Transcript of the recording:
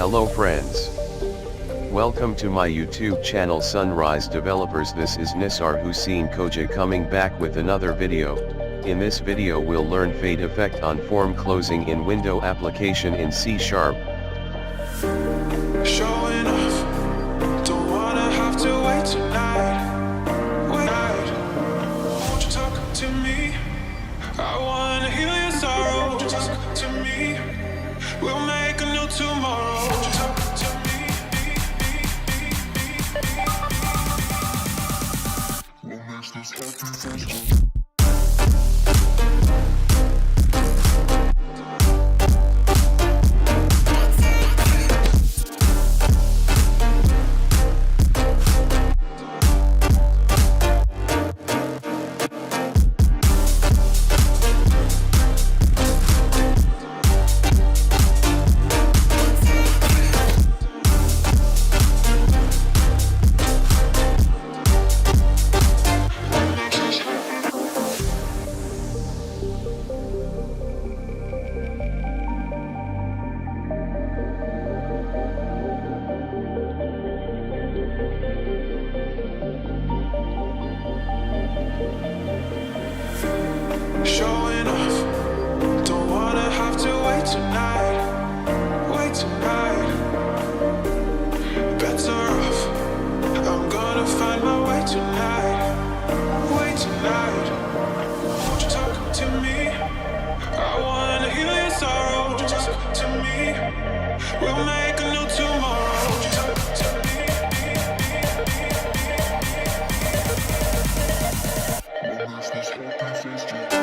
Hello friends. Welcome to my YouTube channel Sunrise Developers. This is Nisar Hussain Khoja coming back with another video. In this video we'll learn fade effect on form closing in window application in C#. Showing off, don't wanna have to wait tonight. Won't you talk to me? I wanna heal your sorrow. Won't you talk to me? We'll make a new tomorrow. Won't you talk to me? We'll make this happy. Showing off, don't wanna have to wait tonight. Wait tonight. Better off, I'm gonna find my way tonight. Wait tonight. Won't you talk to me? I wanna heal your sorrow. Won't you talk to me? We'll make a new tomorrow. Won't you talk to me? We'll make this happy.